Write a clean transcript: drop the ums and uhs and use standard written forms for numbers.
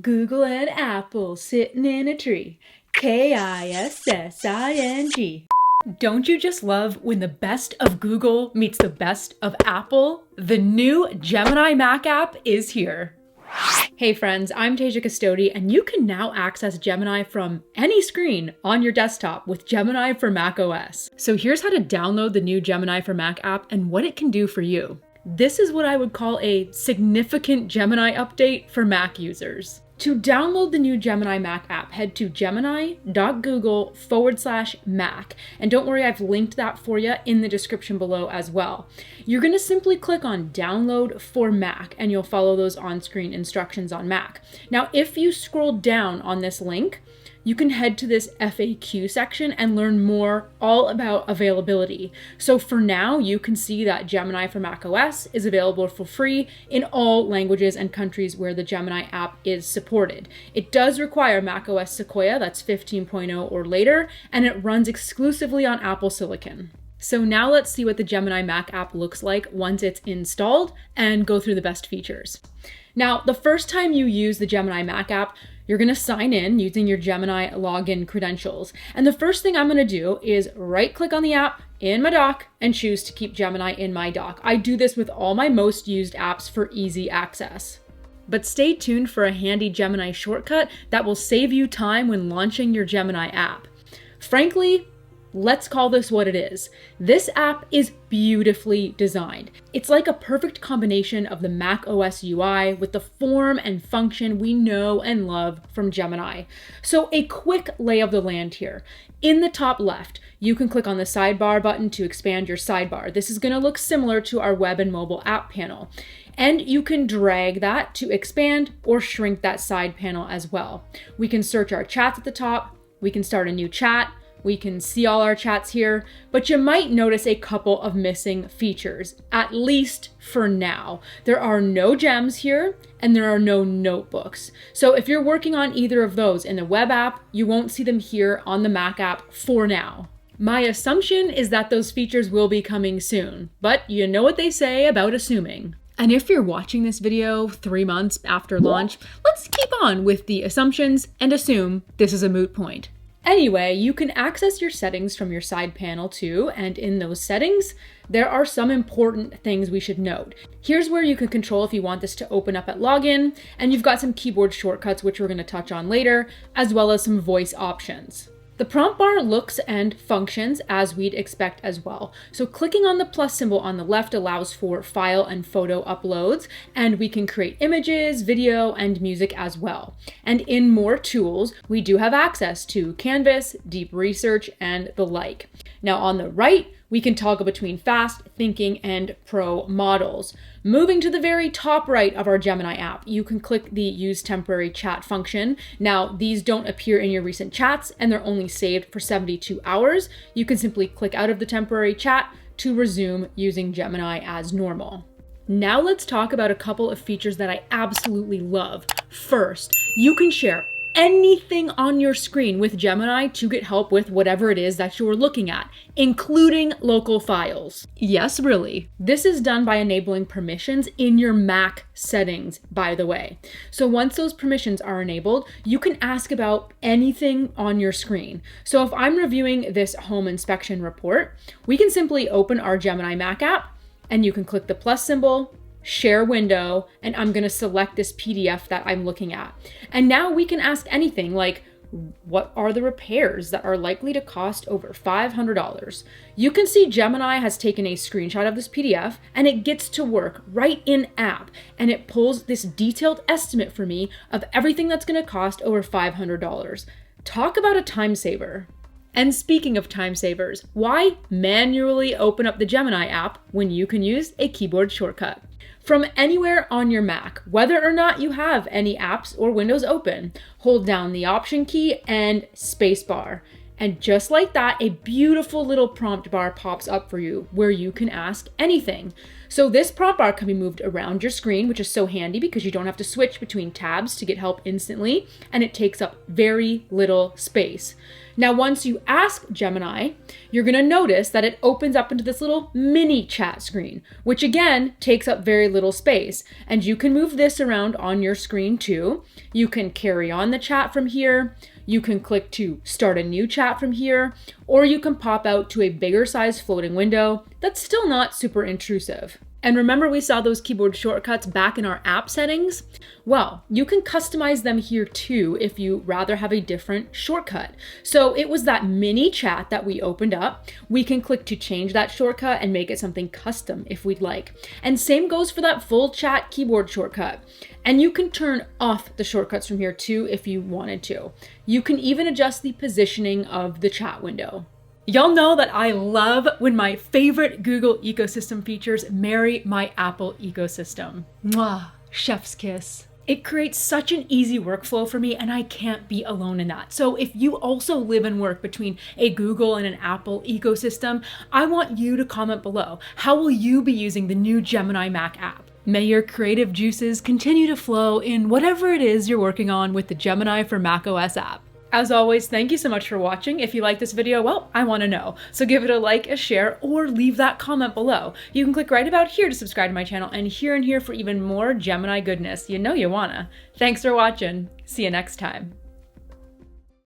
Google and Apple sitting in a tree. Kissing. Don't you just love when the best of Google meets the best of Apple? The new Gemini Mac app is here. Hey friends, I'm Tasia Custode, and you can now access Gemini from any screen on your desktop with Gemini for macOS. So here's how to download the new Gemini for Mac app and what it can do for you. This is what I would call a significant Gemini update for Mac users. To download the new Gemini Mac app, head to gemini.google/Mac. And don't worry, I've linked that for you in the description below as well. You're gonna simply click on download for Mac and you'll follow those on-screen instructions on Mac. Now, if you scroll down on this link, you can head to this FAQ section and learn more all about availability. So for now, you can see that Gemini for macOS is available for free in all languages and countries where the Gemini app is supported. It does require macOS Sequoia, that's 15.0 or later, and it runs exclusively on Apple Silicon. So now let's see what the Gemini Mac app looks like once it's installed and go through the best features. Now, the first time you use the Gemini Mac app, you're gonna sign in using your Gemini login credentials. And the first thing I'm gonna do is right-click on the app in my dock and choose to keep Gemini in my dock. I do this with all my most used apps for easy access. But stay tuned for a handy Gemini shortcut that will save you time when launching your Gemini app. Frankly, let's call this what it is. This app is beautifully designed. It's like a perfect combination of the macOS UI with the form and function we know and love from Gemini. So a quick lay of the land here. In the top left, you can click on the sidebar button to expand your sidebar. This is going to look similar to our web and mobile app panel. And you can drag that to expand or shrink that side panel as well. We can search our chats at the top. We can start a new chat. We can see all our chats here, but you might notice a couple of missing features, at least for now. There are no gems here, and there are no notebooks. So if you're working on either of those in the web app, you won't see them here on the Mac app for now. My assumption is that those features will be coming soon, but you know what they say about assuming. And if you're watching this video 3 months after launch, let's keep on with the assumptions and assume this is a moot point. Anyway, you can access your settings from your side panel too, and in those settings, there are some important things we should note. Here's where you can control if you want this to open up at login, and you've got some keyboard shortcuts, which we're going to touch on later, as well as some voice options. The prompt bar looks and functions as we'd expect as well. So clicking on the plus symbol on the left allows for file and photo uploads, and we can create images, video, and music as well. And in more tools, we do have access to Canvas, deep research, and the like. Now on the right, we can toggle between fast, thinking, and pro models. Moving to the very top right of our Gemini app, you can click the Use Temporary Chat function. Now, these don't appear in your recent chats, and they're only saved for 72 hours. You can simply click out of the temporary chat to resume using Gemini as normal. Now let's talk about a couple of features that I absolutely love. First, you can share anything on your screen with Gemini to get help with whatever it is that you're looking at, including local files. Yes, really. This is done by enabling permissions in your Mac settings, by the way. So once those permissions are enabled, you can ask about anything on your screen. So if I'm reviewing this home inspection report, we can simply open our Gemini Mac app, and you can click the plus symbol, share window, and I'm gonna select this PDF that I'm looking at. And now we can ask anything like, what are the repairs that are likely to cost over $500? You can see Gemini has taken a screenshot of this PDF and it gets to work right in app, and it pulls this detailed estimate for me of everything that's gonna cost over $500. Talk about a time saver. And speaking of time savers, why manually open up the Gemini app when you can use a keyboard shortcut? From anywhere on your Mac, whether or not you have any apps or windows open, hold down the Option key and spacebar. And just like that, a beautiful little prompt bar pops up for you where you can ask anything. So this prompt bar can be moved around your screen, which is so handy because you don't have to switch between tabs to get help instantly, and it takes up very little space. Now, once you ask Gemini, you're gonna notice that it opens up into this little mini chat screen, which again takes up very little space. And you can move this around on your screen too. You can carry on the chat from here. You can click to start a new chat from here, or you can pop out to a bigger size floating window that's still not super intrusive. And remember we saw those keyboard shortcuts back in our app settings? Well, you can customize them here too if you rather have a different shortcut. So it was that mini chat that we opened up. We can click to change that shortcut and make it something custom if we'd like. And same goes for that full chat keyboard shortcut. And you can turn off the shortcuts from here too if you wanted to. You can even adjust the positioning of the chat window. Y'all know that I love when my favorite Google ecosystem features marry my Apple ecosystem. Mwah, chef's kiss. It creates such an easy workflow for me, and I can't be alone in that. So if you also live and work between a Google and an Apple ecosystem, I want you to comment below. How will you be using the new Gemini Mac app? May your creative juices continue to flow in whatever it is you're working on with the Gemini for macOS app. As always, thank you so much for watching. If you like this video, well, I want to know. So give it a like, a share, or leave that comment below. You can click right about here to subscribe to my channel and here for even more Gemini goodness. You know you wanna. Thanks for watching. See you next time.